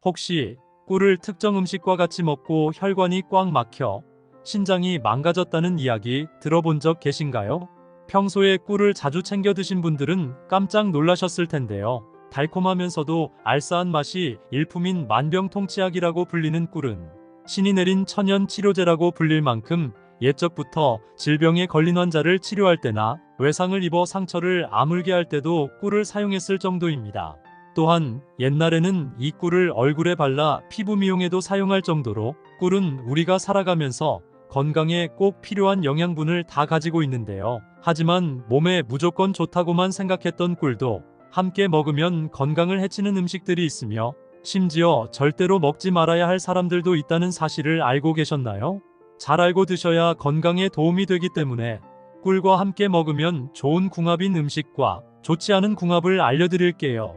혹시 꿀을 특정 음식과 같이 먹고 혈관이 꽉 막혀 신장이 망가졌다는 이야기 들어본 적 계신가요? 평소에 꿀을 자주 챙겨 드신 분들은 깜짝 놀라셨을 텐데요. 달콤하면서도 알싸한 맛이 일품인 만병통치약이라고 불리는 꿀은 신이 내린 천연 치료제라고 불릴 만큼 옛적부터 질병에 걸린 환자를 치료할 때나 외상을 입어 상처를 아물게 할 때도 꿀을 사용했을 정도입니다. 또한 옛날에는 이 꿀을 얼굴에 발라 피부 미용에도 사용할 정도로 꿀은 우리가 살아가면서 건강에 꼭 필요한 영양분을 다 가지고 있는데요. 하지만 몸에 무조건 좋다고만 생각했던 꿀도 함께 먹으면 건강을 해치는 음식들이 있으며 심지어 절대로 먹지 말아야 할 사람들도 있다는 사실을 알고 계셨나요? 잘 알고 드셔야 건강에 도움이 되기 때문에 꿀과 함께 먹으면 좋은 궁합인 음식과 좋지 않은 궁합을 알려드릴게요.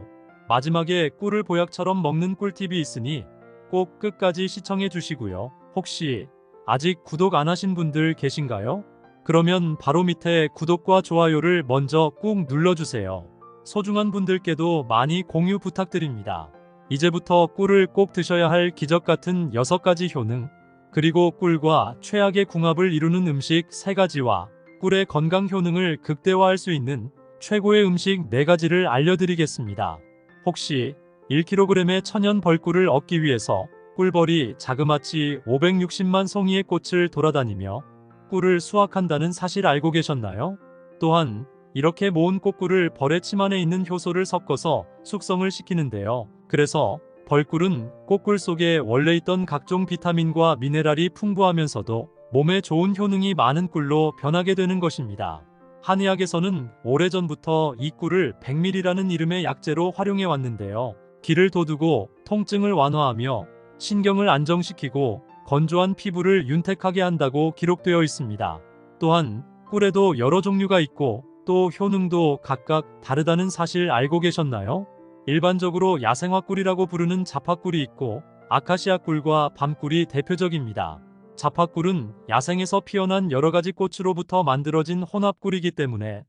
마지막에 꿀을 보약처럼 먹는 꿀팁이 있으니 꼭 끝까지 시청해 주시고요. 혹시 아직 구독 안 하신 분들 계신가요? 그러면 바로 밑에 구독과 좋아요를 먼저 꾹 눌러주세요. 소중한 분들께도 많이 공유 부탁드립니다. 이제부터 꿀을 꼭 드셔야 할 기적 같은 6가지 효능, 그리고 꿀과 최악의 궁합을 이루는 음식 3가지와 꿀의 건강 효능을 극대화할 수 있는 최고의 음식 4가지를 알려드리겠습니다. 혹시 1kg의 천연 벌꿀을 얻기 위해서 꿀벌이 자그마치 560만 송이의 꽃을 돌아다니며 꿀을 수확한다는 사실 알고 계셨나요? 또한 이렇게 모은 꽃꿀을 벌의 침 안에 있는 효소를 섞어서 숙성을 시키는데요. 그래서 벌꿀은 꽃꿀 속에 원래 있던 각종 비타민과 미네랄이 풍부하면서도 몸에 좋은 효능이 많은 꿀로 변하게 되는 것입니다. 한의학에서는 오래전부터 이 꿀을 백밀이라는 이름의 약재로 활용해 왔는데요. 기를 돋우고 통증을 완화하며 신경을 안정시키고 건조한 피부를 윤택하게 한다고 기록되어 있습니다. 또한 꿀에도 여러 종류가 있고 또 효능도 각각 다르다는 사실 알고 계셨나요? 일반적으로 야생화 꿀이라고 부르는 자파꿀이 있고 아카시아 꿀과 밤꿀이 대표적입니다. 자파꿀은 야생에서 피어난 여러가지 꽃으로부터 만들어진 혼합꿀이기 때문에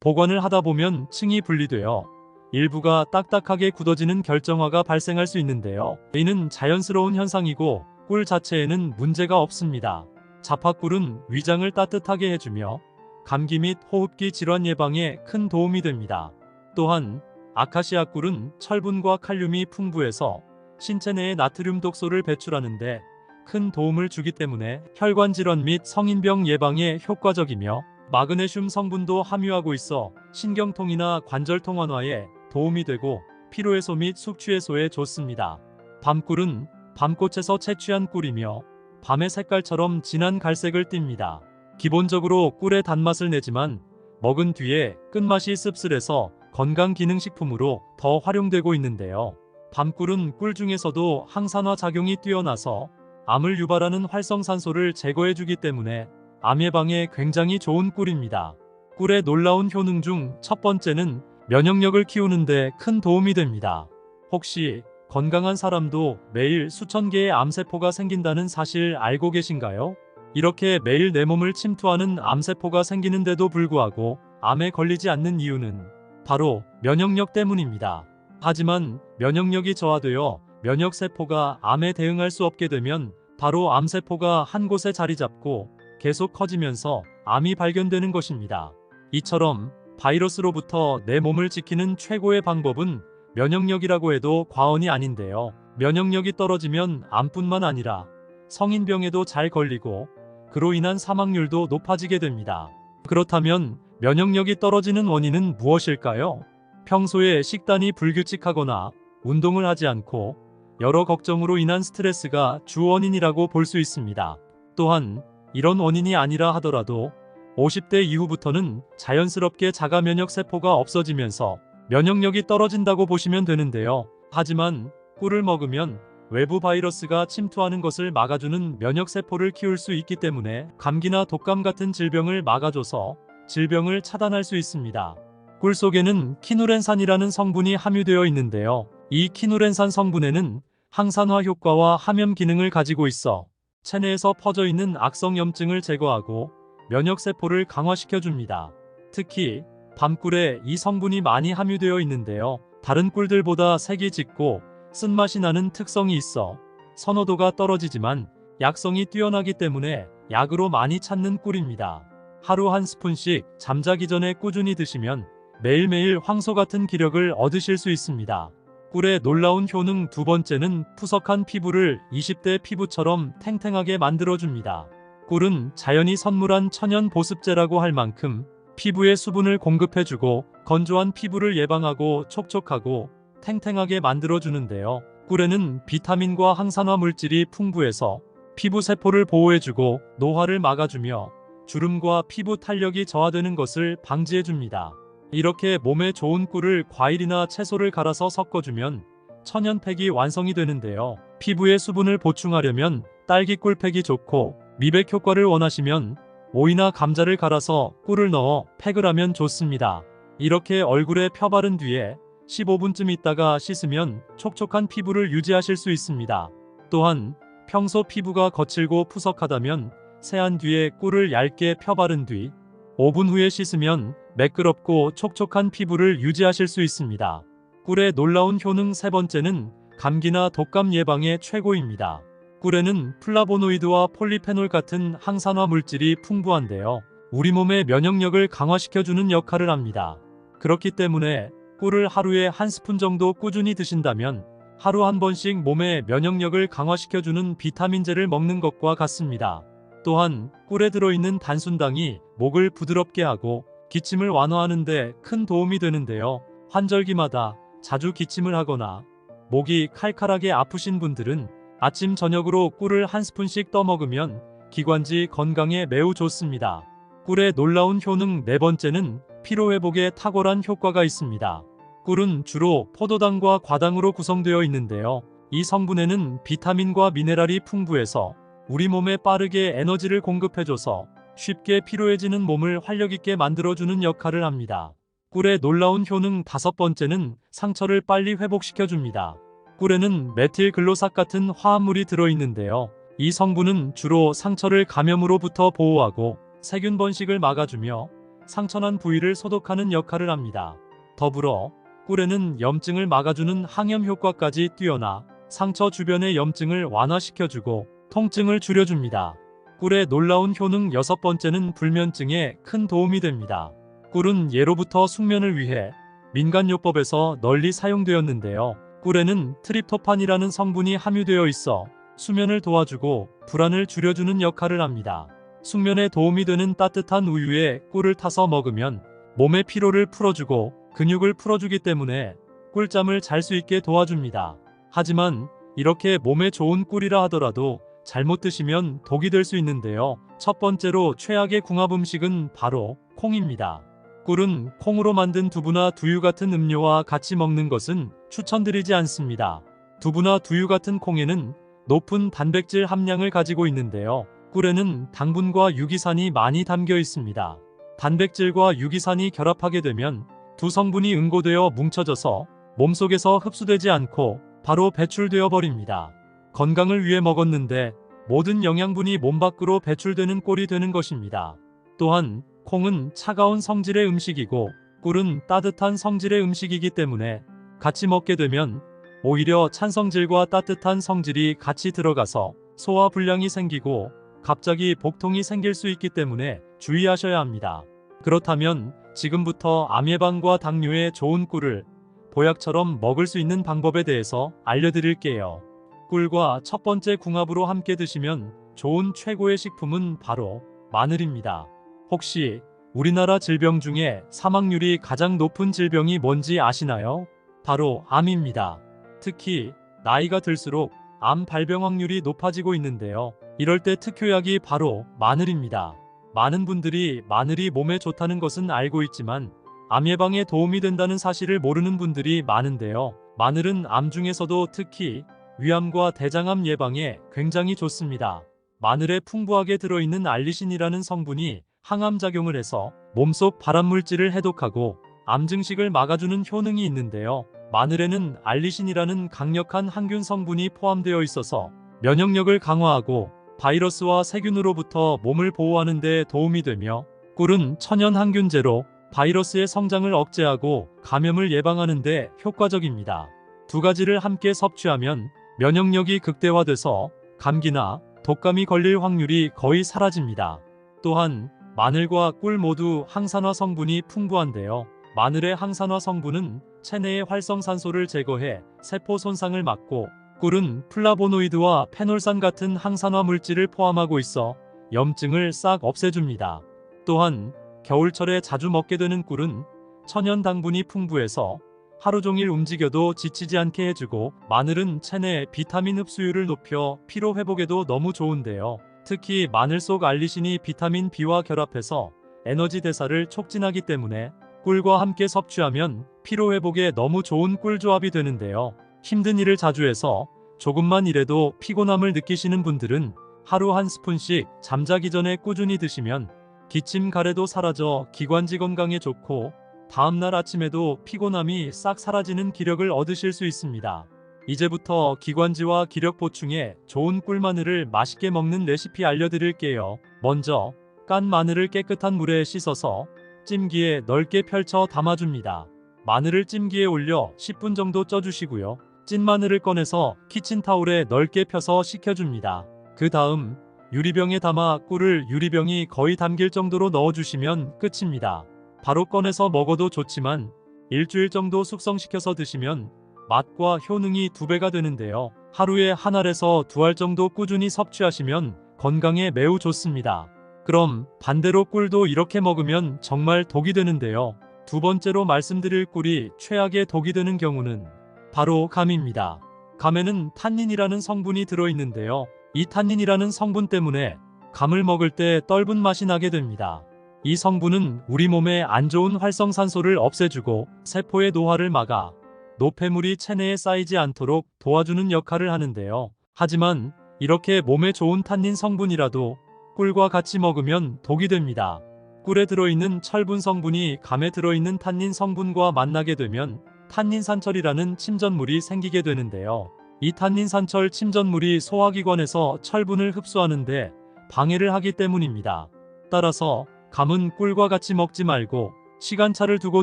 보관을 하다 보면 층이 분리되어 일부가 딱딱하게 굳어지는 결정화가 발생할 수 있는데요. 이는 자연스러운 현상이고 꿀 자체에는 문제가 없습니다. 자파꿀은 위장을 따뜻하게 해주며 감기 및 호흡기 질환 예방에 큰 도움이 됩니다. 또한 아카시아 꿀은 철분과 칼륨이 풍부해서 신체 내에 나트륨 독소를 배출하는데 큰 도움을 주기 때문에 혈관 질환 및 성인병 예방에 효과적이며 마그네슘 성분도 함유하고 있어 신경통이나 관절통 완화에 도움이 되고 피로해소 및 숙취 해소에 좋습니다. 밤꿀은 밤꽃에서 채취한 꿀이며 밤의 색깔처럼 진한 갈색을 띱니다. 기본적으로 꿀의 단맛을 내지만 먹은 뒤에 끝맛이 씁쓸해서 건강기능식품으로 더 활용되고 있는데요. 밤꿀은 꿀 중에서도 항산화 작용이 뛰어나서 암을 유발하는 활성산소를 제거해주기 때문에 암 예방에 굉장히 좋은 꿀입니다. 꿀의 놀라운 효능 중 첫 번째는 면역력을 키우는데 큰 도움이 됩니다. 혹시 건강한 사람도 매일 수천 개의 암세포가 생긴다는 사실 알고 계신가요? 이렇게 매일 내 몸을 침투하는 암세포가 생기는데도 불구하고 암에 걸리지 않는 이유는 바로 면역력 때문입니다. 하지만 면역력이 저하되어 면역세포가 암에 대응할 수 없게 되면 바로 암세포가 한 곳에 자리 잡고 계속 커지면서 암이 발견되는 것입니다. 이처럼 바이러스로부터 내 몸을 지키는 최고의 방법은 면역력이라고 해도 과언이 아닌데요. 면역력이 떨어지면 암뿐만 아니라 성인병에도 잘 걸리고 그로 인한 사망률도 높아지게 됩니다. 그렇다면 면역력이 떨어지는 원인은 무엇일까요? 평소에 식단이 불규칙하거나 운동을 하지 않고 여러 걱정으로 인한 스트레스가 주 원인이라고 볼 수 있습니다. 또한 이런 원인이 아니라 하더라도 50대 이후부터는 자연스럽게 자가 면역 세포가 없어지면서 면역력이 떨어진다고 보시면 되는데요. 하지만 꿀을 먹으면 외부 바이러스가 침투하는 것을 막아주는 면역세포를 키울 수 있기 때문에 감기나 독감 같은 질병을 막아줘서 질병을 차단할 수 있습니다. 꿀 속에는 키누렌산이라는 성분이 함유되어 있는데요. 이 키누렌산 성분에는 항산화 효과와 함염 기능을 가지고 있어 체내에서 퍼져 있는 악성염증을 제거하고 면역세포를 강화시켜줍니다. 특히 밤꿀에 이 성분이 많이 함유되어 있는데요. 다른 꿀들보다 색이 짙고 쓴맛이 나는 특성이 있어 선호도가 떨어지지만 약성이 뛰어나기 때문에 약으로 많이 찾는 꿀입니다. 하루 한 스푼씩 잠자기 전에 꾸준히 드시면 매일매일 황소 같은 기력을 얻으실 수 있습니다. 꿀의 놀라운 효능 두 번째는 푸석한 피부를 20대 피부처럼 탱탱하게 만들어줍니다. 꿀은 자연이 선물한 천연 보습제라고 할 만큼 피부에 수분을 공급해주고 건조한 피부를 예방하고 촉촉하고 탱탱하게 만들어주는데요. 꿀에는 비타민과 항산화 물질이 풍부해서 피부 세포를 보호해주고 노화를 막아주며 주름과 피부 탄력이 저하되는 것을 방지해줍니다. 이렇게 몸에 좋은 꿀을 과일이나 채소를 갈아서 섞어주면 천연팩이 완성이 되는데요. 피부에 수분을 보충하려면 딸기 꿀팩이 좋고 미백 효과를 원하시면 오이나 감자를 갈아서 꿀을 넣어 팩을 하면 좋습니다. 이렇게 얼굴에 펴바른 뒤에 15분쯤 있다가 씻으면 촉촉한 피부를 유지하실 수 있습니다. 또한 평소 피부가 거칠고 푸석하다면 세안 뒤에 꿀을 얇게 펴바른 뒤 5분 후에 씻으면 매끄럽고 촉촉한 피부를 유지하실 수 있습니다. 꿀의 놀라운 효능 세 번째는 감기나 독감 예방에 최고입니다. 꿀에는 플라보노이드와 폴리페놀 같은 항산화 물질이 풍부한데요. 우리 몸의 면역력을 강화시켜주는 역할을 합니다. 그렇기 때문에 꿀을 하루에 한 스푼 정도 꾸준히 드신다면 하루 한 번씩 몸의 면역력을 강화시켜주는 비타민제를 먹는 것과 같습니다. 또한 꿀에 들어있는 단순당이 목을 부드럽게 하고 기침을 완화하는 데 큰 도움이 되는데요. 환절기마다 자주 기침을 하거나 목이 칼칼하게 아프신 분들은 아침 저녁으로 꿀을 한 스푼씩 떠먹으면 기관지 건강에 매우 좋습니다. 꿀의 놀라운 효능 네 번째는 피로회복에 탁월한 효과가 있습니다. 꿀은 주로 포도당과 과당으로 구성되어 있는데요. 이 성분에는 비타민과 미네랄이 풍부해서 우리 몸에 빠르게 에너지를 공급해줘서 쉽게 피로해지는 몸을 활력있게 만들어주는 역할을 합니다. 꿀의 놀라운 효능 다섯 번째는 상처를 빨리 회복시켜줍니다. 꿀에는 메틸글로삭 같은 화합물이 들어있는데요. 이 성분은 주로 상처를 감염으로부터 보호하고 세균 번식을 막아주며 상처난 부위를 소독하는 역할을 합니다. 더불어 꿀에는 염증을 막아주는 항염 효과까지 뛰어나 상처 주변의 염증을 완화시켜주고 통증을 줄여줍니다. 꿀의 놀라운 효능 여섯 번째는 불면증에 큰 도움이 됩니다. 꿀은 예로부터 숙면을 위해 민간요법에서 널리 사용되었는데요. 꿀에는 트립토판이라는 성분이 함유되어 있어 수면을 도와주고 불안을 줄여주는 역할을 합니다. 숙면에 도움이 되는 따뜻한 우유에 꿀을 타서 먹으면 몸의 피로를 풀어주고 근육을 풀어주기 때문에 꿀잠을 잘 수 있게 도와줍니다. 하지만 이렇게 몸에 좋은 꿀이라 하더라도 잘못 드시면 독이 될 수 있는데요. 첫 번째로 최악의 궁합 음식은 바로 콩입니다. 꿀은 콩으로 만든 두부나 두유 같은 음료와 같이 먹는 것은 추천드리지 않습니다. 두부나 두유 같은 콩에는 높은 단백질 함량을 가지고 있는데요. 꿀에는 당분과 유기산이 많이 담겨 있습니다. 단백질과 유기산이 결합하게 되면 두 성분이 응고되어 뭉쳐져서 몸속에서 흡수되지 않고 바로 배출되어 버립니다. 건강을 위해 먹었는데 모든 영양분이 몸 밖으로 배출되는 꼴이 되는 것입니다. 또한 콩은 차가운 성질의 음식이고 꿀은 따뜻한 성질의 음식이기 때문에 같이 먹게 되면 오히려 찬 성질과 따뜻한 성질이 같이 들어가서 소화 불량이 생기고 갑자기 복통이 생길 수 있기 때문에 주의하셔야 합니다. 그렇다면 지금부터 암 예방과 당뇨에 좋은 꿀을 보약처럼 먹을 수 있는 방법에 대해서 알려드릴게요. 꿀과 첫 번째 궁합으로 함께 드시면 좋은 최고의 식품은 바로 마늘입니다. 혹시 우리나라 질병 중에 사망률이 가장 높은 질병이 뭔지 아시나요? 바로 암입니다. 특히 나이가 들수록 암 발병 확률이 높아지고 있는데요. 이럴 때 특효약이 바로 마늘입니다. 많은 분들이 마늘이 몸에 좋다는 것은 알고 있지만 암 예방에 도움이 된다는 사실을 모르는 분들이 많은데요. 마늘은 암 중에서도 특히 위암과 대장암 예방에 굉장히 좋습니다. 마늘에 풍부하게 들어있는 알리신이라는 성분이 항암작용을 해서 몸속 발암물질을 해독하고 암 증식을 막아주는 효능이 있는데요. 마늘에는 알리신이라는 강력한 항균 성분이 포함되어 있어서 면역력을 강화하고 바이러스와 세균으로부터 몸을 보호하는 데 도움이 되며 꿀은 천연 항균제로 바이러스의 성장을 억제하고 감염을 예방하는 데 효과적입니다. 두 가지를 함께 섭취하면 면역력이 극대화돼서 감기나 독감이 걸릴 확률이 거의 사라집니다. 또한 마늘과 꿀 모두 항산화 성분이 풍부한데요. 마늘의 항산화 성분은 체내의 활성산소를 제거해 세포 손상을 막고, 꿀은 플라보노이드와 페놀산 같은 항산화 물질을 포함하고 있어 염증을 싹 없애줍니다. 또한 겨울철에 자주 먹게 되는 꿀은 천연 당분이 풍부해서 하루 종일 움직여도 지치지 않게 해주고, 마늘은 체내 비타민 흡수율을 높여 피로 회복에도 너무 좋은데요. 특히 마늘 속 알리신이 비타민 B와 결합해서 에너지 대사를 촉진하기 때문에 꿀과 함께 섭취하면 피로 회복에 너무 좋은 꿀조합이 되는데요. 힘든 일을 자주 해서 조금만 일해도 피곤함을 느끼시는 분들은 하루 한 스푼씩 잠자기 전에 꾸준히 드시면 기침 가래도 사라져 기관지 건강에 좋고, 다음날 아침에도 피곤함이 싹 사라지는 기력을 얻으실 수 있습니다. 이제부터 기관지와 기력 보충에 좋은 꿀마늘을 맛있게 먹는 레시피 알려드릴게요. 먼저 깐 마늘을 깨끗한 물에 씻어서 찜기에 넓게 펼쳐 담아줍니다. 마늘을 찜기에 올려 10분 정도 쪄주시고요. 찐 마늘을 꺼내서 키친타올에 넓게 펴서 식혀줍니다. 그 다음 유리병에 담아 꿀을 유리병이 거의 담길 정도로 넣어주시면 끝입니다. 바로 꺼내서 먹어도 좋지만 일주일 정도 숙성시켜서 드시면 맛과 효능이 2배가 되는데요. 하루에 한 알에서 2알 정도 꾸준히 섭취하시면 건강에 매우 좋습니다. 그럼 반대로 꿀도 이렇게 먹으면 정말 독이 되는데요. 두 번째로 말씀드릴 꿀이 최악의 독이 되는 경우는 바로 감입니다. 감에는 탄닌이라는 성분이 들어있는데요. 이 탄닌이라는 성분 때문에 감을 먹을 때 떫은 맛이 나게 됩니다. 이 성분은 우리 몸에 안 좋은 활성산소를 없애주고 세포의 노화를 막아 노폐물이 체내에 쌓이지 않도록 도와주는 역할을 하는데요. 하지만 이렇게 몸에 좋은 탄닌 성분이라도 꿀과 같이 먹으면 독이 됩니다. 꿀에 들어있는 철분 성분이 감에 들어있는 탄닌 성분과 만나게 되면 탄닌산철이라는 침전물이 생기게 되는데요. 이 탄닌산철 침전물이 소화기관에서 철분을 흡수하는데 방해를 하기 때문입니다. 따라서 감은 꿀과 같이 먹지 말고 시간차를 두고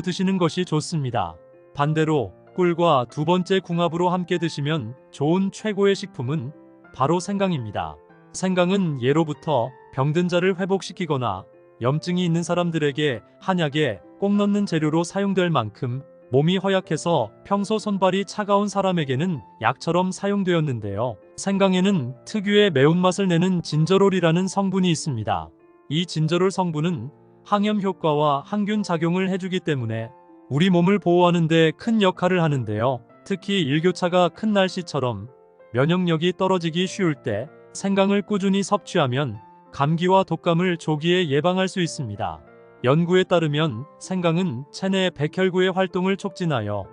드시는 것이 좋습니다. 반대로 꿀과 두 번째 궁합으로 함께 드시면 좋은 최고의 식품은 바로 생강입니다. 생강은 예로부터 병든 자를 회복시키거나 염증이 있는 사람들에게 한약에 꼭 넣는 재료로 사용될 만큼 몸이 허약해서 평소 손발이 차가운 사람에게는 약처럼 사용되었는데요. 생강에는 특유의 매운맛을 내는 진저롤이라는 성분이 있습니다. 이 진저롤 성분은 항염 효과와 항균 작용을 해주기 때문에 우리 몸을 보호하는 데 큰 역할을 하는데요. 특히 일교차가 큰 날씨처럼 면역력이 떨어지기 쉬울 때 생강을 꾸준히 섭취하면 감기와 독감을 조기에 예방할 수 있습니다. 연구에 따르면 생강은 체내 백혈구의 활동을 촉진하여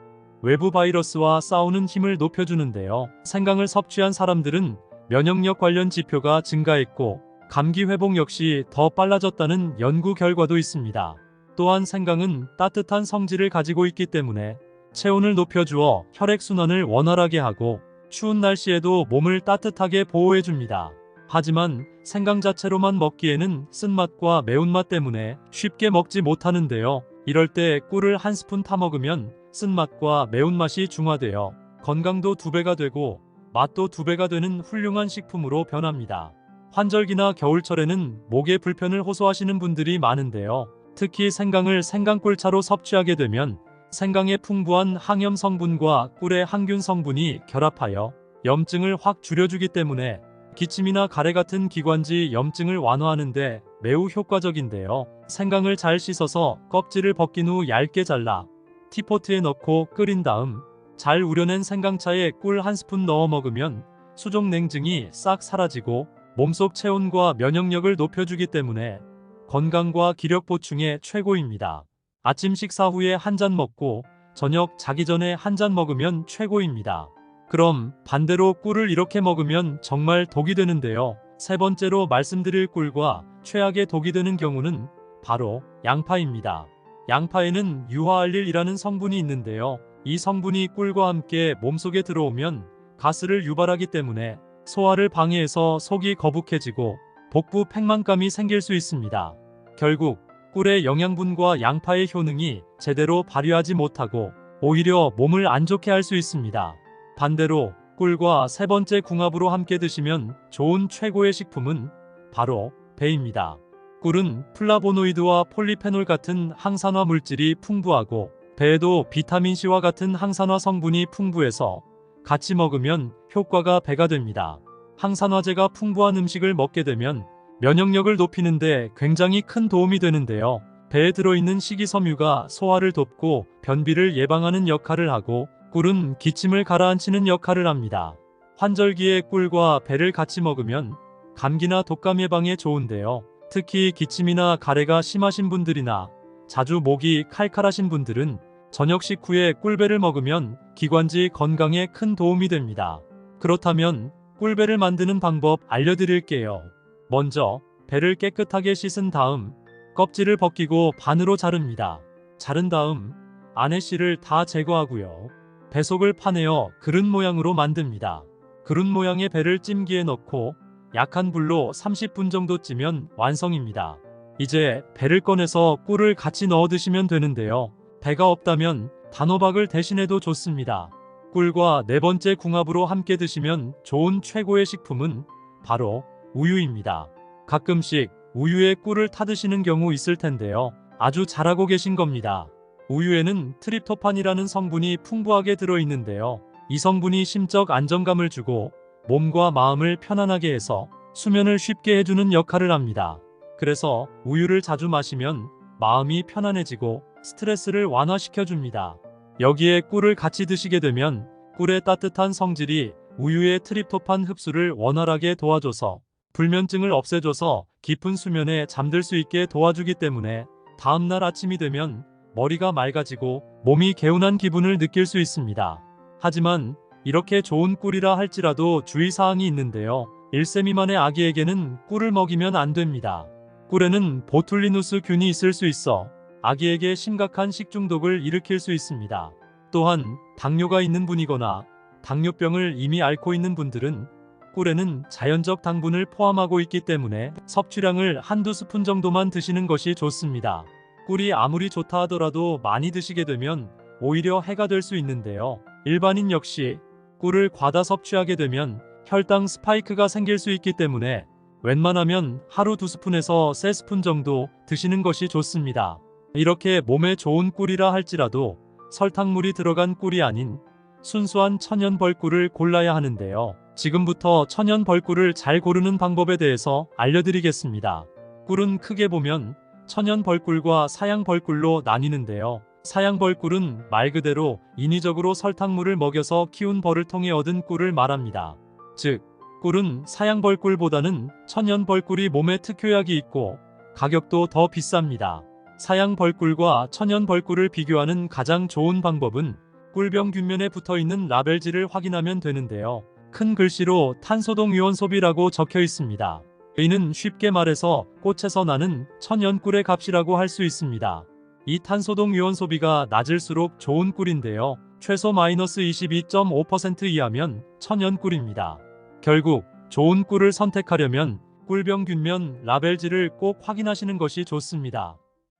외부 바이러스와 싸우는 힘을 높여주는데요. 생강을 섭취한 사람들은 면역력 관련 지표가 증가했고 감기 회복 역시 더 빨라졌다는 연구 결과도 있습니다. 또한 생강은 따뜻한 성질을 가지고 있기 때문에 체온을 높여주어 혈액순환을 원활하게 하고 추운 날씨에도 몸을 따뜻하게 보호해줍니다. 하지만 생강 자체로만 먹기에는 쓴맛과 매운맛 때문에 쉽게 먹지 못하는데요. 이럴 때 꿀을 한 스푼 타 먹으면 쓴맛과 매운맛이 중화되어 건강도 2배가 되고 맛도 2배가 되는 훌륭한 식품으로 변합니다. 환절기나 겨울철에는 목에 불편을 호소하시는 분들이 많은데요. 특히 생강을 생강꿀차로 섭취하게 되면 생강의 풍부한 항염 성분과 꿀의 항균 성분이 결합하여 염증을 확 줄여주기 때문에 기침이나 가래 같은 기관지 염증을 완화하는 데 매우 효과적인데요. 생강을 잘 씻어서 껍질을 벗긴 후 얇게 잘라 티포트에 넣고 끓인 다음 잘 우려낸 생강차에 꿀 한 스푼 넣어 먹으면 수족 냉증이 싹 사라지고 몸속 체온과 면역력을 높여주기 때문에 건강과 기력 보충에 최고입니다. 아침 식사 후에 한 잔 먹고 저녁 자기 전에 한 잔 먹으면 최고입니다. 그럼 반대로 꿀을 이렇게 먹으면 정말 독이 되는데요. 세 번째로 말씀드릴 꿀과 최악의 독이 되는 경우는 바로 양파입니다. 양파에는 유화알릴이라는 성분이 있는데요. 이 성분이 꿀과 함께 몸속에 들어오면 가스를 유발하기 때문에 소화를 방해해서 속이 거북해지고 복부 팽만감이 생길 수 있습니다. 결국 꿀의 영양분과 양파의 효능이 제대로 발휘하지 못하고 오히려 몸을 안 좋게 할 수 있습니다. 반대로 꿀과 세 번째 궁합으로 함께 드시면 좋은 최고의 식품은 바로 배입니다. 꿀은 플라보노이드와 폴리페놀 같은 항산화 물질이 풍부하고 배에도 비타민C와 같은 항산화 성분이 풍부해서 같이 먹으면 효과가 배가 됩니다. 항산화제가 풍부한 음식을 먹게 되면 면역력을 높이는데 굉장히 큰 도움이 되는데요. 배에 들어있는 식이섬유가 소화를 돕고 변비를 예방하는 역할을 하고 꿀은 기침을 가라앉히는 역할을 합니다. 환절기에 꿀과 배를 같이 먹으면 감기나 독감 예방에 좋은데요. 특히 기침이나 가래가 심하신 분들이나 자주 목이 칼칼하신 분들은 저녁 식후에 꿀배를 먹으면 기관지 건강에 큰 도움이 됩니다. 그렇다면 꿀배를 만드는 방법 알려드릴게요. 먼저 배를 깨끗하게 씻은 다음 껍질을 벗기고 반으로 자릅니다. 자른 다음 안의 씨를 다 제거하고요. 배 속을 파내어 그릇 모양으로 만듭니다. 그릇 모양의 배를 찜기에 넣고 약한 불로 30분 정도 찌면 완성입니다. 이제 배를 꺼내서 꿀을 같이 넣어 드시면 되는데요. 배가 없다면 단호박을 대신해도 좋습니다. 꿀과 네 번째 궁합으로 함께 드시면 좋은 최고의 식품은 바로 우유입니다. 가끔씩 우유에 꿀을 타드시는 경우 있을 텐데요. 아주 잘하고 계신 겁니다. 우유에는 트립토판이라는 성분이 풍부하게 들어있는데요. 이 성분이 심적 안정감을 주고 몸과 마음을 편안하게 해서 수면을 쉽게 해주는 역할을 합니다. 그래서 우유를 자주 마시면 마음이 편안해지고 스트레스를 완화시켜줍니다. 여기에 꿀을 같이 드시게 되면 꿀의 따뜻한 성질이 우유의 트립토판 흡수를 원활하게 도와줘서 불면증을 없애줘서 깊은 수면에 잠들 수 있게 도와주기 때문에 다음날 아침이 되면 머리가 맑아지고 몸이 개운한 기분을 느낄 수 있습니다. 하지만 이렇게 좋은 꿀이라 할지라도 주의사항이 있는데요. 1세 미만의 아기에게는 꿀을 먹이면 안 됩니다. 꿀에는 보툴리누스 균이 있을 수 있어 아기에게 심각한 식중독을 일으킬 수 있습니다. 또한 당뇨가 있는 분이거나 당뇨병을 이미 앓고 있는 분들은 꿀에는 자연적 당분을 포함하고 있기 때문에 섭취량을 한두 스푼 정도만 드시는 것이 좋습니다. 꿀이 아무리 좋다 하더라도 많이 드시게 되면 오히려 해가 될 수 있는데요. 일반인 역시 꿀을 과다 섭취하게 되면 혈당 스파이크가 생길 수 있기 때문에 웬만하면 하루 2스푼에서 3스푼 정도 드시는 것이 좋습니다. 이렇게 몸에 좋은 꿀이라 할지라도 설탕물이 들어간 꿀이 아닌 순수한 천연 벌꿀을 골라야 하는데요. 지금부터 천연 벌꿀을 잘 고르는 방법에 대해서 알려드리겠습니다. 꿀은 크게 보면 천연 벌꿀과 사양 벌꿀로 나뉘는데요. 사양 벌꿀은 말 그대로 인위적으로 설탕물을 먹여서 키운 벌을 통해 얻은 꿀을 말합니다. 즉, 꿀은 사양 벌꿀보다는 천연 벌꿀이 몸에 특효약이 있고 가격도 더 비쌉니다. 사양 벌꿀과 천연 벌꿀을 비교하는 가장 좋은 방법은 꿀병 균면에 붙어있는 라벨지를 확인하면 되는데요. 큰 글씨로 탄소동 유원소비라고 적혀 있습니다. 이는 쉽게 말해서 꽃에서 나는 천연 꿀의 값이라고 할 수 있습니다. 이 탄소동 유원소비가 낮을수록 좋은 꿀인데요. 최소 마이너스 22.5% 이하면 천연 꿀입니다. 결국 좋은 꿀을 선택하려면 꿀병 균면 라벨지를 꼭 확인하시는 것이 좋습니다.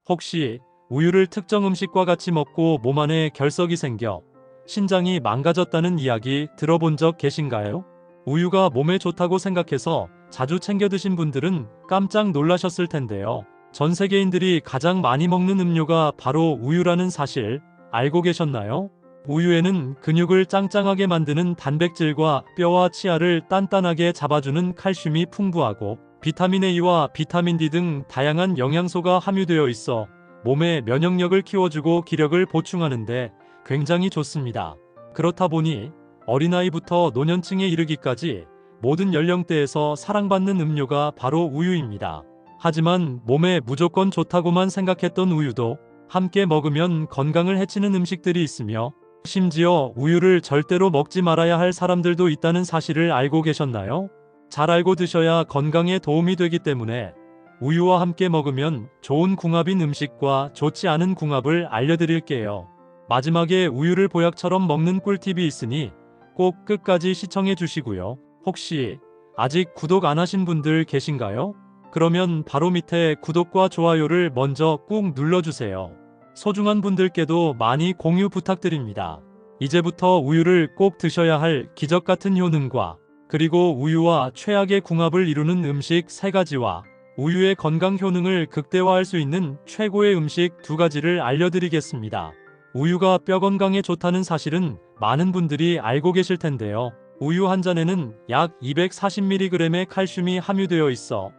혹시 우유를 특정 음식과 같이 먹고 몸 안에 결석이 생겨 신장이 망가졌다는 이야기 들어본 적 계신가요? 우유가 몸에 좋다고 생각해서 자주 챙겨 드신 분들은 깜짝 놀라셨을 텐데요. 전 세계인들이 가장 많이 먹는 음료가 바로 우유라는 사실 알고 계셨나요? 우유에는 근육을 짱짱하게 만드는 단백질과 뼈와 치아를 단단하게 잡아주는 칼슘이 풍부하고 비타민 A와 비타민 D 등 다양한 영양소가 함유되어 있어 몸의 면역력을 키워주고 기력을 보충하는데 굉장히 좋습니다. 그렇다 보니 어린아이부터 노년층에 이르기까지 모든 연령대에서 사랑받는 음료가 바로 우유입니다. 하지만 몸에 무조건 좋다고만 생각했던 우유도 함께 먹으면 건강을 해치는 음식들이 있으며 심지어 우유를 절대로 먹지 말아야 할 사람들도 있다는 사실을 알고 계셨나요? 잘 알고 드셔야 건강에 도움이 되기 때문에 우유와 함께 먹으면 좋은 궁합인 음식과 좋지 않은 궁합을 알려드릴게요. 마지막에 우유를 보약처럼 먹는 꿀팁이 있으니 꼭 끝까지 시청해 주시고요. 혹시 아직 구독 안 하신 분들 계신가요? 그러면 바로 밑에 구독과 좋아요를 먼저 꾹 눌러주세요. 소중한 분들께도 많이 공유 부탁드립니다. 이제부터 우유를 꼭 드셔야 할 기적 같은 효능과 그리고 우유와 최악의 궁합을 이루는 음식 3가지와 우유의 건강 효능을 극대화할 수 있는 최고의 음식 2가지를 알려드리겠습니다. 우유가 뼈 건강에 좋다는 사실은 많은 분들이 알고 계실 텐데요. 우유 한 잔에는 약 240mg의 칼슘이 함유되어 있어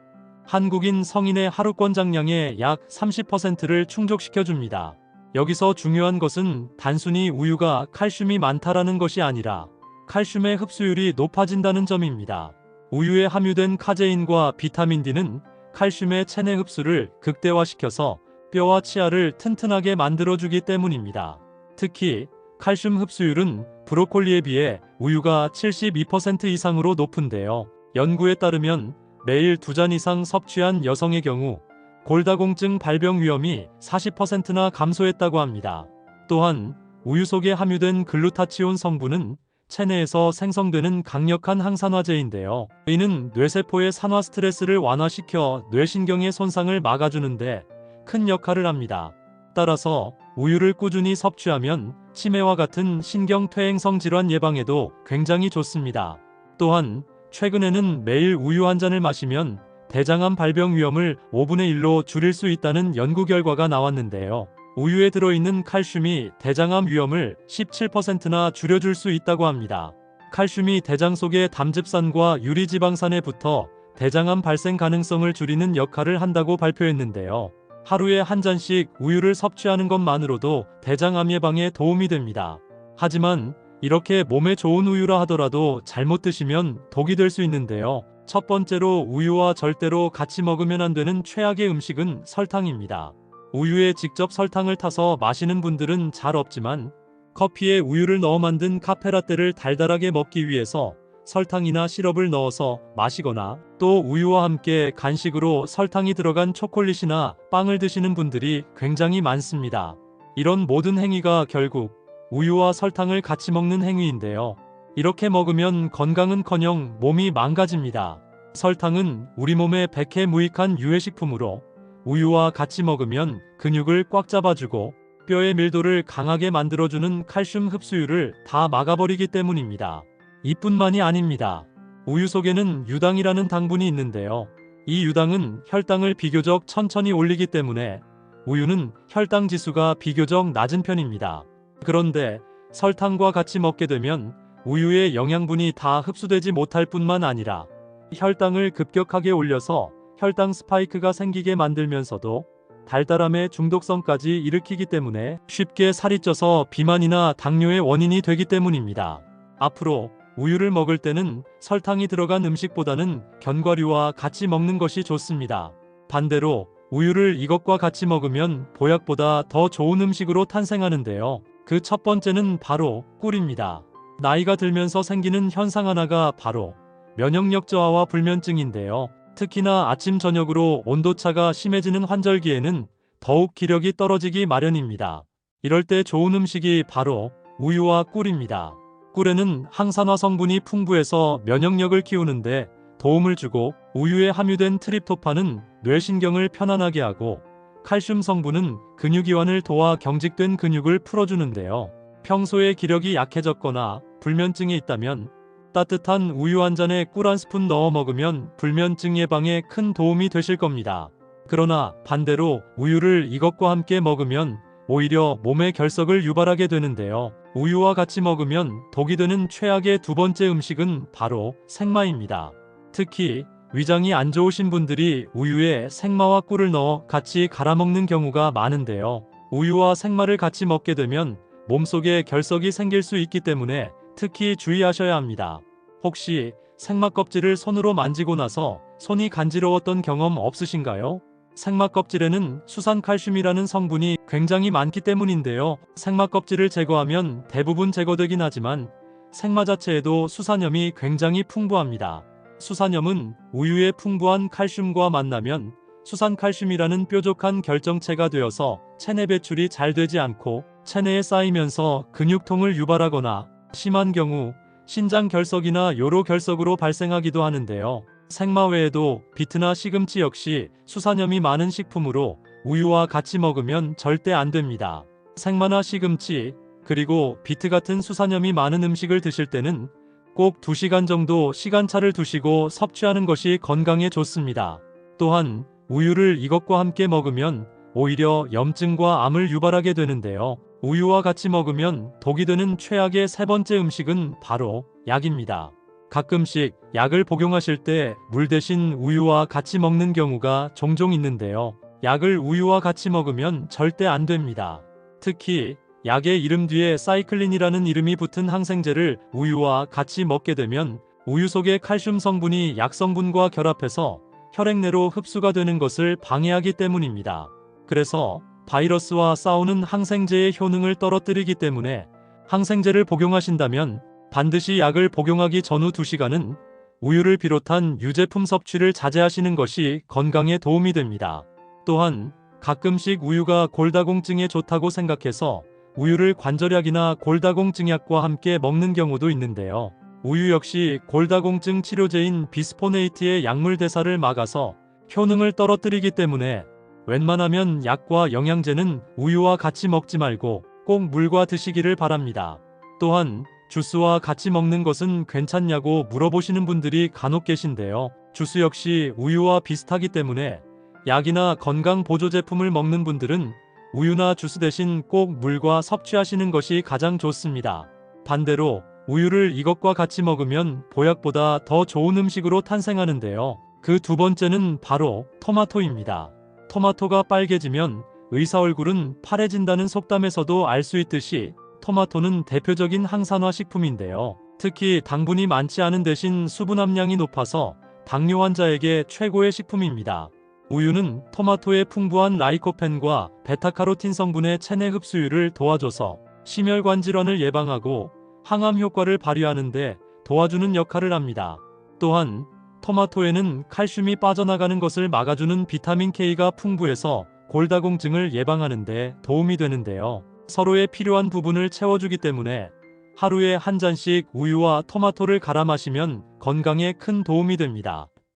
한국인 성인의 하루 권장량의 약 30%를 충족시켜줍니다. 여기서 중요한 것은 단순히 우유가 칼슘이 많다라는 것이 아니라 칼슘의 흡수율이 높아진다는 점입니다. 우유에 함유된 카제인과 비타민 D는 칼슘의 체내 흡수를 극대화시켜서 뼈와 치아를 튼튼하게 만들어주기 때문입니다. 특히 칼슘 흡수율은 브로콜리에 비해 우유가 72% 이상으로 높은데요. 연구에 따르면 매일 2잔 이상 섭취한 여성의 경우 골다공증 발병 위험이 40%나 감소했다고 합니다. 또한 우유 속에 함유된 글루타치온 성분은 체내에서 생성되는 강력한 항산화제인데요. 이는 뇌세포의 산화 스트레스를 완화시켜 뇌신경의 손상을 막아주는데 큰 역할을 합니다. 따라서 우유를 꾸준히 섭취하면 치매와 같은 신경퇴행성 질환 예방에도 굉장히 좋습니다. 또한 최근에는 매일 우유 한 잔을 마시면 대장암 발병 위험을 5분의 1로 줄일 수 있다는 연구 결과가 나왔는데요. 우유에 들어있는 칼슘이 대장암 위험을 17%나 줄여줄 수 있다고 합니다. 칼슘이 대장 속의 담즙산과 유리지방산에 붙어 대장암 발생 가능성을 줄이는 역할을 한다고 발표했는데요. 하루에 한 잔씩 우유를 섭취하는 것만으로도 대장암 예방에 도움이 됩니다. 하지만 이렇게 몸에 좋은 우유라 하더라도 잘못 드시면 독이 될 수 있는데요. 첫 번째로 우유와 절대로 같이 먹으면 안 되는 최악의 음식은 설탕입니다. 우유에 직접 설탕을 타서 마시는 분들은 잘 없지만 커피에 우유를 넣어 만든 카페라떼를 달달하게 먹기 위해서 설탕이나 시럽을 넣어서 마시거나 또 우유와 함께 간식으로 설탕이 들어간 초콜릿이나 빵을 드시는 분들이 굉장히 많습니다. 이런 모든 행위가 결국 우유와 설탕을 같이 먹는 행위인데요. 이렇게 먹으면 건강은커녕 몸이 망가집니다. 설탕은 우리 몸에 백해무익한 유해식품으로 우유와 같이 먹으면 근육을 꽉 잡아주고 뼈의 밀도를 강하게 만들어주는 칼슘 흡수율을 다 막아버리기 때문입니다. 이뿐만이 아닙니다. 우유 속에는 유당이라는 당분이 있는데요. 이 유당은 혈당을 비교적 천천히 올리기 때문에 우유는 혈당 지수가 비교적 낮은 편입니다. 그런데 설탕과 같이 먹게 되면 우유의 영양분이 다 흡수되지 못할 뿐만 아니라 혈당을 급격하게 올려서 혈당 스파이크가 생기게 만들면서도 달달함의 중독성까지 일으키기 때문에 쉽게 살이 쪄서 비만이나 당뇨의 원인이 되기 때문입니다. 앞으로 우유를 먹을 때는 설탕이 들어간 음식보다는 견과류와 같이 먹는 것이 좋습니다. 반대로 우유를 이것과 같이 먹으면 보약보다 더 좋은 음식으로 탄생하는데요. 그 첫 번째는 바로 꿀입니다. 나이가 들면서 생기는 현상 하나가 바로 면역력 저하와 불면증인데요. 특히나 아침 저녁으로 온도차가 심해지는 환절기에는 더욱 기력이 떨어지기 마련입니다. 이럴 때 좋은 음식이 바로 우유와 꿀입니다. 꿀에는 항산화 성분이 풍부해서 면역력을 키우는데 도움을 주고 우유에 함유된 트립토판은 뇌신경을 편안하게 하고 칼슘 성분은 근육이완을 도와 경직된 근육을 풀어주는데요. 평소에 기력이 약해졌거나 불면증이 있다면 따뜻한 우유 한 잔에 꿀 한 스푼 넣어 먹으면 불면증 예방에 큰 도움이 되실 겁니다. 그러나 반대로 우유를 이것과 함께 먹으면 오히려 몸의 결석을 유발하게 되는데요. 우유와 같이 먹으면 독이 되는 최악의 두 번째 음식은 바로 생마입니다. 특히 위장이 안 좋으신 분들이 우유에 생마와 꿀을 넣어 같이 갈아 먹는 경우가 많은데요. 우유와 생마를 같이 먹게 되면 몸속에 결석이 생길 수 있기 때문에 특히 주의하셔야 합니다. 혹시 생마 껍질을 손으로 만지고 나서 손이 간지러웠던 경험 없으신가요? 생마 껍질에는 수산칼슘이라는 성분이 굉장히 많기 때문인데요. 생마 껍질을 제거하면 대부분 제거되긴 하지만 생마 자체에도 수산염이 굉장히 풍부합니다. 수산염은 우유의 풍부한 칼슘과 만나면 수산칼슘이라는 뾰족한 결정체가 되어서 체내 배출이 잘 되지 않고 체내에 쌓이면서 근육통을 유발하거나 심한 경우 신장 결석이나 요로 결석으로 발생하기도 하는데요. 생마 외에도 비트나 시금치 역시 수산염이 많은 식품으로 우유와 같이 먹으면 절대 안 됩니다. 생마나 시금치, 그리고 비트 같은 수산염이 많은 음식을 드실 때는 꼭 2시간 정도 시간차를 두시고 섭취하는 것이 건강에 좋습니다. 또한 우유를 이것과 함께 먹으면 오히려 염증과 암을 유발하게 되는데요. 우유와 같이 먹으면 독이 되는 최악의 세 번째 음식은 바로 약입니다. 가끔씩 약을 복용하실 때 물 대신 우유와 같이 먹는 경우가 종종 있는데요. 약을 우유와 같이 먹으면 절대 안 됩니다. 특히 약의 이름 뒤에 사이클린이라는 이름이 붙은 항생제를 우유와 같이 먹게 되면 우유 속의 칼슘 성분이 약 성분과 결합해서 혈액 내로 흡수가 되는 것을 방해하기 때문입니다. 그래서 바이러스와 싸우는 항생제의 효능을 떨어뜨리기 때문에 항생제를 복용하신다면 반드시 약을 복용하기 전후 2시간은 우유를 비롯한 유제품 섭취를 자제하시는 것이 건강에 도움이 됩니다. 또한 가끔씩 우유가 골다공증에 좋다고 생각해서 우유를 관절약이나 골다공증약과 함께 먹는 경우도 있는데요. 우유 역시 골다공증 치료제인 비스포네이트의 약물 대사를 막아서 효능을 떨어뜨리기 때문에 웬만하면 약과 영양제는 우유와 같이 먹지 말고 꼭 물과 드시기를 바랍니다. 또한 주스와 같이 먹는 것은 괜찮냐고 물어보시는 분들이 간혹 계신데요. 주스 역시 우유와 비슷하기 때문에 약이나 건강 보조 제품을 먹는 분들은 우유나 주스 대신 꼭 물과 섭취하시는 것이 가장 좋습니다. 반대로 우유를 이것과 같이 먹으면 보약보다 더 좋은 음식으로 탄생하는데요. 그 두 번째는 바로 토마토입니다. 토마토가 빨개지면 의사 얼굴은 파래진다는 속담에서도 알 수 있듯이 토마토는 대표적인 항산화 식품인데요. 특히 당분이 많지 않은 대신 수분 함량이 높아서 당뇨 환자에게 최고의 식품입니다. 우유는 토마토의 풍부한 라이코펜과 베타카로틴 성분의 체내 흡수율을 도와줘서 심혈관 질환을 예방하고 항암 효과를 발휘하는 데 도와주는 역할을 합니다. 또한 토마토에는 칼슘이 빠져나가는 것을 막아주는 비타민 K가 풍부해서 골다공증을 예방하는 데 도움이 되는데요. 서로의 필요한 부분을 채워주기 때문에 하루에 한 잔씩 우유와 토마토를 갈아 마시면 건강에 큰 도움이 됩니다.